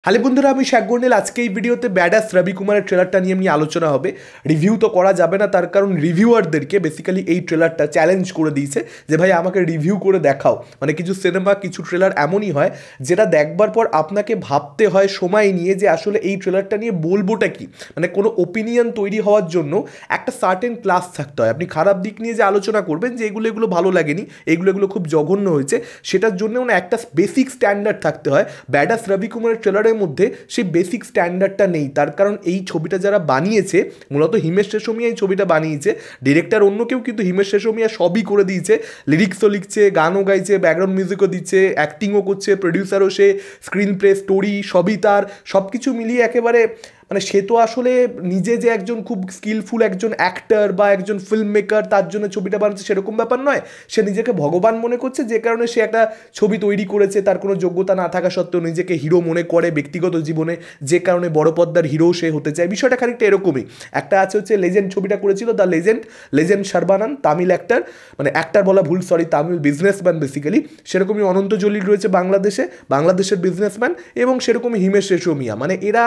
Hello বন্ধুরা, আমি শাকগর্নেল। আজকে এই ভিডিওতে ব্যাডাস রবি কুমারের ট্রেলারটা নিয়ে এমনি আলোচনা হবে। রিভিউ তো করা যাবে না, তার কারণ রিভিউয়ারদেরকে বেসিক্যালি এই ট্রেলারটা চ্যালেঞ্জ করে দিয়েছে যে ভাই আমাকে রিভিউ করে দেখাও। মানে কিছু সিনেমা, কিছু ট্রেলার এমনই হয় যেটা দেখবার পর আপনাকে ভাবতে হয় সময় নিয়ে যে আসলে এই ট্রেলারটা নিয়ে বলবোটা কি। মানে কোনো ওপিনিয়ন তৈরি হওয়ার জন্য একটা সার্টেন ক্লাস থাকতে হয়। আপনি খারাপ দিক নিয়ে যে আলোচনা করবেন যে এগুলো ভালো লাগেনি, এগুলো খুব জঘন্য হয়েছে, সেটার জন্যও না একটা বেসিক স্ট্যান্ডার্ড থাকতে হয়। ব্যাডাস রবি কুমারের ট্রেলারের মধ্যে সেই বেসিক স্ট্যান্ডার্ডটা নেই। তার কারণ এই ছবিটা যারা বানিয়েছে, মূলত হিমেশ রেশমিয়া এই ছবিটা বানিয়েছে। ডিরেক্টর অন্য কেউ, কিন্তু হিমেশ রেশমিয়া সবই করে দিয়েছে। লিরিক্সও লিখছে, গানও গাইছে, ব্যাকগ্রাউন্ড মিউজিকও দিচ্ছে, অ্যাক্টিংও করছে, প্রডিউসারও সে, স্ক্রিন প্লে, স্টোরি সবই তার। সব কিছু মিলিয়ে একেবারে মানে সে তো আসলে নিজে যে একজন খুব স্কিলফুল একজন অ্যাক্টর বা একজন ফিল্ম মেকার, তার জন্য ছবিটা বানাচ্ছে সেরকম ব্যাপার নয়। সে নিজেকে ভগবান মনে করছে, যে কারণে সে একটা ছবি তৈরি করেছে। তার কোনো যোগ্যতা না থাকা সত্ত্বেও নিজেকে হিরো মনে করে ব্যক্তিগত জীবনে, যে কারণে বড় পর্দার হিরো সে হতে চায়। বিষয়টা খানিকটা এরকমই। একটা আছে হচ্ছে লেজেন্ড, ছবিটা করেছিল the legend Sarbananda, Tamil actor, মানে অ্যাক্টর বলা ভুল, সরি, তামিল বিজনেসম্যান বেসিক্যালি। সেরকমই অনন্ত জলিল রয়েছে বাংলাদেশের বিজনেসম্যান, এবং সেরকমই হিমেশ রেশমিয়া। মানে এরা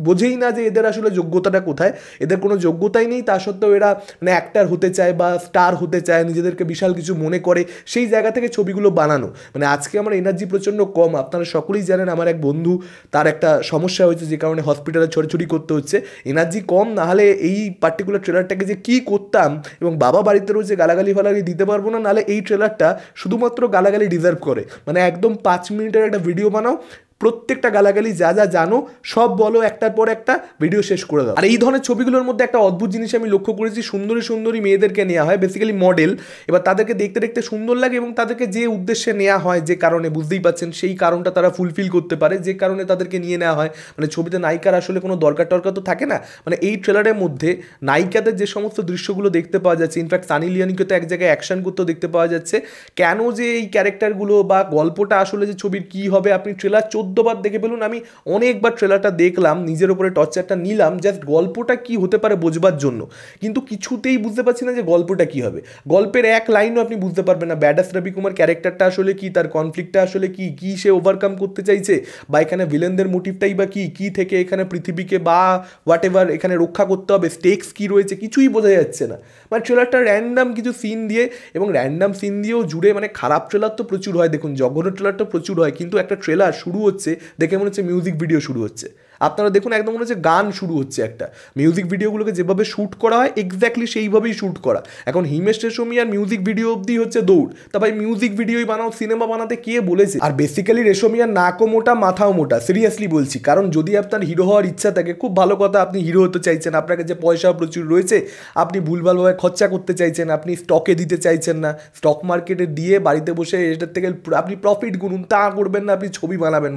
বোঝেই না যে এদের আসলে যোগ্যতাটা কোথায়। এদের কোনো যোগ্যতাই নেই, তা সত্ত্বেও এরা মানে অ্যাক্টার হতে চায় বা স্টার হতে চায়, নিজেদেরকে বিশাল কিছু মনে করে, সেই জায়গা থেকে ছবিগুলো বানানো। মানে আজকে আমার এনার্জি প্রচণ্ড কম, আপনারা সকলেই জানেন। আমার এক বন্ধু, তার একটা সমস্যা হয়েছে, যে কারণে হসপিটালে ছড়াছড়ি করতে হচ্ছে। এনার্জি কম, নাহলে এই পার্টিকুলার ট্রেলারটাকে যে কী করতাম, এবং বাবা বাড়িতে রয়েছে, গালাগালি ফালাগালি দিতে পারবো না। নাহলে এই ট্রেলারটা শুধুমাত্র গালাগালি ডিজার্ভ করে। মানে একদম 5 মিনিটের একটা ভিডিও বানাও, প্রত্যেকটা গালাগালি যা যা জানো সব বলো, একটার পর একটা ভিডিও শেষ করে দাও। আর এই ধরনের ছবিগুলোর মধ্যে একটা অদ্ভুত জিনিস আমি লক্ষ্য করেছি, সুন্দরী সুন্দরী মেয়েদেরকে নেওয়া হয়, বেসিক্যালি মডেল। এবার তাদেরকে দেখতে দেখতে সুন্দর লাগে, এবং তাদেরকে যে উদ্দেশ্যে নেওয়া হয়, যে কারণে বুঝতেই পাচ্ছেন, সেই কারণটা তারা ফুলফিল করতে পারে, যে কারণে তাদেরকে নিয়ে নেওয়া হয়। মানে ছবিতে নায়িকার আসলে কোনো দরকার টরকার তো থাকে না। মানে এই ট্রেলারের মধ্যে নায়িকাদের যে সমস্ত দৃশ্যগুলো দেখতে পাওয়া যাচ্ছে, ইনফ্যাক্ট সানি লিওনিকে তো এক জায়গায় অ্যাকশন করতেও দেখতে পাওয়া যাচ্ছে। কেন যে এই ক্যারেক্টারগুলো বা গল্পটা আসলে যে ছবির কী হবে, আপনি ট্রেলার 14 বার দেখে ফেলুন। আমি অনেকবার ট্রেলারটা দেখলাম, নিজের উপরে টর্চারটা নিলাম জাস্ট গল্পটা কি হতে পারে বোঝবার জন্য, কিন্তু কিছুতেই বুঝতে পারছি না যে গল্পটা কি হবে। গল্পের এক লাইনও আপনি বুঝতে পারবেন না ব্যাডাস রবি কুমার ক্যারেক্টারটা আসলে কি, তার কনফ্লিক্টটা আসলে কি, কি সে ওভারকাম করতে চাইছে, বা এখানে ভিলেনদের মোটিভটাই বা কি, কি থেকে এখানে পৃথিবীকে বা হোয়াট এভার এখানে রক্ষা করতে হবে, স্টেক্স কি রয়েছে, কিছুই বোঝা যাচ্ছে না। মানে ট্রেলারটা র্যান্ডাম কিছু সিন দিয়ে, এবং র্যান্ডাম সিন দিয়েও জুড়ে, মানে খারাপ ট্রেলার তো প্রচুর হয়, দেখুন জঘন্য ট্রেলার তো প্রচুর হয়, কিন্তু একটা ট্রেলার শুরু হচ্ছে দেখে মনে হচ্ছে মিউজিক ভিডিও শুরু হচ্ছে। আপনারা দেখুন, একদম মনে হচ্ছে গান শুরু হচ্ছে। একটা মিউজিক ভিডিওগুলোকে যেভাবে শ্যুট করা হয় এক্স্যাক্টলি সেইভাবেই শ্যুট করা। এখন হিমেশ রেশমিয়ার মিউজিক ভিডিও অবধি হচ্ছে দৌড়, তা ভাই মিউজিক ভিডিওই বানাও, সিনেমা বানাতে কে বলেছে? আর বেসিক্যালি রেশমিয়ার নাকও মোটা, মাথাও মোটা, সিরিয়াসলি বলছি। কারণ যদি আপনার হিরো হওয়ার ইচ্ছা থাকে, খুব ভালো কথা, আপনি হিরো হতে চাইছেন, আপনার কাছে পয়সাও প্রচুর রয়েছে, আপনি ভুলভালভাবে খরচা করতে চাইছেন, আপনি স্টকে দিতে চাইছেন না, স্টক মার্কেটে দিয়ে বাড়িতে বসে এটার থেকে আপনি প্রফিট গুনুন, তা করবেন না, আপনি ছবি বানাবেন।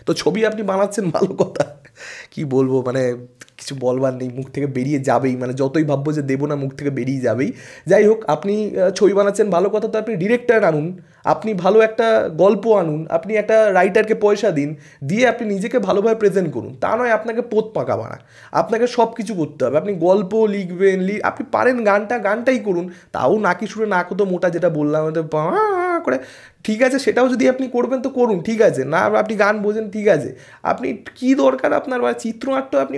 তো ছবি আপনি বানাচ্ছেন, ভালো কথা, কি বলবো, মানে কিছু বলবার নেই, মুখ থেকে বেরিয়ে যাবেই। মানে যতই ভাববো যে দেবো না, মুখ থেকে বেরিয়ে যাবেই। যাই হোক, আপনি ছবি বানাচ্ছেন, ভালো কথা, তো আপনি ডিরেক্টর আনুন, আপনি ভালো একটা গল্প আনুন, আপনি একটা রাইটারকে পয়সা দিন, দিয়ে আপনি নিজেকে ভালোভাবে প্রেজেন্ট করুন। তা নয় আপনাকে পোত পাকা বানা, আপনাকে সব কিছু করতে হবে। আপনি গল্প লিখবেন, আপনি পারেন গানটাই করুন, তাও নাকি সুরে নাক তো মোটা, যেটা বললাম করে, ঠিক আছে, সেটাও যদি আপনি করবেন তো করুন, ঠিক আছে, না আপনি গান বোঝেন, ঠিক আছে, আপনি কী দরকার আপনার চিত্রনাট্য, আপনি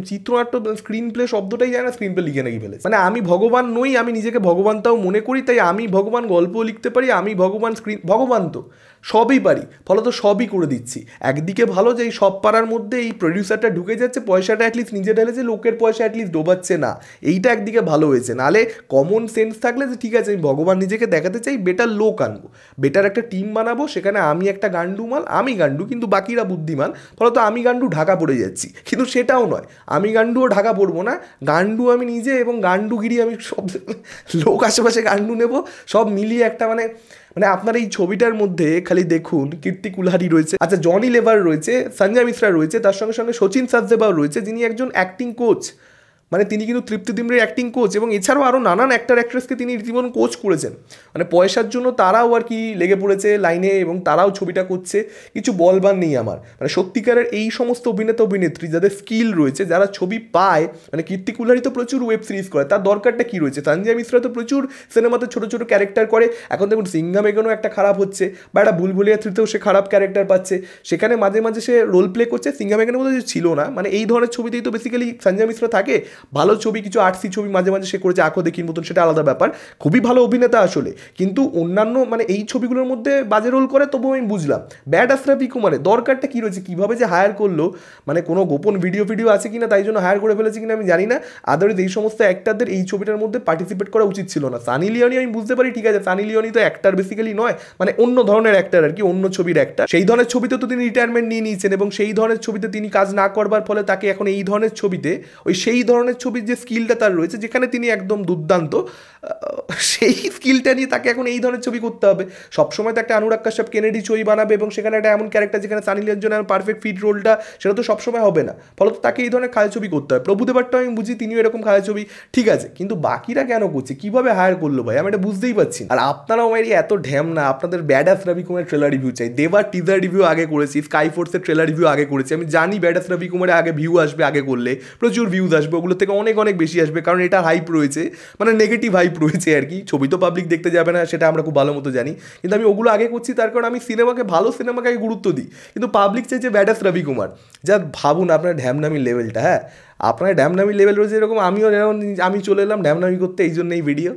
চিত্রনাট্য, স্ক্রিন প্লে শব্দটাই যায় না, স্ক্রিন প্লে লিখে নাকি ফেলেছে। মানে আমি ভগবান নই, আমি নিজেকে ভগবানটাও মনে করি, তাই আমি ভগবান, গল্পও লিখতে পারি, আমি ভগবান, ভগবান তো সবই পারি, ফলত সবই করে দিচ্ছি। একদিকে ভালো যে এই সব পাড়ার মধ্যে এই প্রডিউসারটা ঢুকে যাচ্ছে, পয়সাটা অ্যাটলিস্ট নিজে ঢেলেছে, লোকের পয়সা অ্যাটলিস্ট ডোবাচ্ছে না, এইটা একদিকে ভালো হয়েছে। নাহলে কমন সেন্স থাকলে যে ঠিক আছে আমি ভগবান নিজেকে দেখাতে চাই, বেটার লোক আনবো, বেটার একটা টিম বানাবো, সেখানে আমি একটা গান্ডু মাল, আমি গান্ডু কিন্তু বাকিরা বুদ্ধিমান, ফলত আমি গান্ডু ঢাকা পড়ে যাচ্ছি। কিন্তু সেটাও নয়, আমি গান্ডুও ঢাকা পড়বো না, গান্ডু আমি নিজে, এবং গান্ডুগিরি আমি সব, লোক আশেপাশে গান্ডু নেব, সব মিলিয়ে একটা মানে আপনার এই ছবিটার মধ্যে খালি দেখুন, কীর্তি কুলহারি রয়েছে, আচ্ছা জনি লেভার রয়েছে, সঞ্জয় মিশ্রা রয়েছে, তার সঙ্গে সঙ্গে সচিন সাচদেবাও রয়েছে, যিনি একজন অ্যাক্টিং কোচ। মানে তিনি কিন্তু তৃপ্তি ডিমরির অ্যাক্টিং কোচ, এবং এছাড়াও আরও নানান অ্যাক্টর অ্যাক্ট্রেসকে তিনি রীতিমতো কোচ করেছেন। মানে পয়সার জন্য তারাও আর কি লেগে পড়েছে লাইনে এবং তারাও ছবিটা করছে, কিছু বলবার নেই আমার। মানে সত্যিকারের এই সমস্ত অভিনেতা অভিনেত্রী যাদের স্কিল রয়েছে, যারা ছবি পায়, মানে কীর্তি কুল্হারি তো প্রচুর ওয়েব সিরিজ করে, তার দরকারটা কী রয়েছে? সঞ্জয় মিশ্রা তো প্রচুর সিনেমাতে ছোটো ছোটো ক্যারেক্টার করে, এখন দেখুন সিংঘাম এগোনো একটা খারাপ হচ্ছে, বা একটা ভুলভুলিয়া 3-তেও সে খারাপ ক্যারেক্টার পাচ্ছে, সেখানে মাঝে মাঝে সে রোল প্লে করছে। সিংঘাম এগোনোর মধ্যে ছিল না, মানে এই ধরনের ছবিতেই তো বেসিক্যালি সঞ্জয় মিশ্রা থাকে। ভালো ছবি, কিছু আর্টসি ছবি মাঝে মাঝে সে করেছে, আঁখো দেখির মতন, সেটা আলাদা ব্যাপার, খুবই ভালো অভিনেতা আসলে। কিন্তু অন্যান্য মানে এই ছবিগুলোর মধ্যে বাজে রোল করে, তবুও আমি বুঝলাম। ব্যাডাস রবি কুমারের দরকারটা কী রয়েছে, কীভাবে যে হায়ার করলো, মানে কোনো গোপন ভিডিও আছে কিনা, তাই জন্য হায়ার করে ফেলেছে কিনা আমি জানি না। আদারওয়াইজ এই সমস্ত অ্যাক্টারদের এই ছবিটার মধ্যে পার্টিসিপেট করা উচিত ছিল না। সানি লিওনি আমি বুঝতে পারি, ঠিক আছে, সানি লিওনি তো অ্যাক্টার বেসিক্যালি নয়, মানে অন্য ধরনের অ্যাক্টার আর কি, অন্য ছবির অ্যাক্টার। সেই ধরনের ছবিতে তো তিনি রিটায়ারমেন্ট নিয়ে নিয়েছেন, এবং সেই ধরনের ছবিতে তিনি কাজ না করবার ফলে তাকে এখন এই ধরনের ছবিতে, ওই সেই ধরনের ছবির যে স্কিলটা তার রয়েছে, যেখানে তিনি একদম দুর্দান্ত, সেই স্কিলটা নিয়ে তাকে এখন এই ধরনের ছবি করতে হবে। সবসময় তো একটা অনুরাগ কাশ্যপ কেনেডি ছবি বানাবে এবং সেখানে একটা এমন ক্যারেক্টার যেখানে সানি লিওনের জন্য পারফেক্ট ফিট রোলটা, সেটা তো সবসময় হবে না, ফলত তাকে এই ধরনের খায় ছবি করতে হয়। প্রভুদেবারটা আমি বুঝি, তিনিও এরকম খায় ছবি, ঠিক আছে, কিন্তু বাকিরা কেন করছে, কীভাবে হায়ার করলো ভাই, আমি এটা বুঝতেই পারছি। আর আপনারাও আমার এত ঢ্যাম না, আপনাদের ব্যাডাস রবি কুমারের ট্রেলার রিভিউ চাই। দেবার টিজার রিভিউ আগে করেছি, স্কাই ফোর্সের ট্রেলার রিভিউ আগে করেছি, আমি জানি ব্যাডাস রবি কুমারের আগে ভিউ আসবে, আগে করলে প্রচুর ভিউজ আসবে, ওগুলো থেকে অনেক অনেক বেশি আসবে, কারণ এটা হাইপ রয়েছে, মানে নেগেটিভ হাইপ রয়েছে আর কি। ছবি তো পাবলিক দেখতে যাবে না, সেটা আমরা খুব ভালো মতো জানি, কিন্তু আমি ওগুলো আগে করছি তার কারণ আমি সিনেমাকে, ভালো সিনেমাকে আগে গুরুত্ব দিই। কিন্তু পাবলিক চাইছে ব্যাডাস রবি কুমার, যা ভাবুন আপনার ঢ্যামনামি লেভেলটা। হ্যাঁ, আপনার ঢ্যামনামি লেভেল রয়েছে এরকম, আমিও এরকম, আমি চলে এলাম ঢ্যামনামি করতে, এই জন্য এই ভিডিও।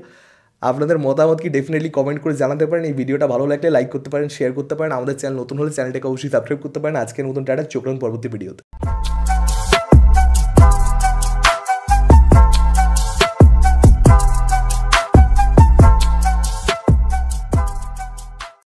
আপনাদের মতামত কি ডেফিনেটলি কমেন্ট করে জানাতে পারেন। এই ভিডিওটা ভালো লাগলে লাইক করতে পারেন, শেয়ার করতে পারেন। আমাদের চ্যানেল নতুন হলে চ্যানেলটাকে অবশ্যই সাবস্ক্রাইব করতে পারেন। আজকের মতন টাটা, চোখ রাখুন পরবর্তী ভিডিওতে।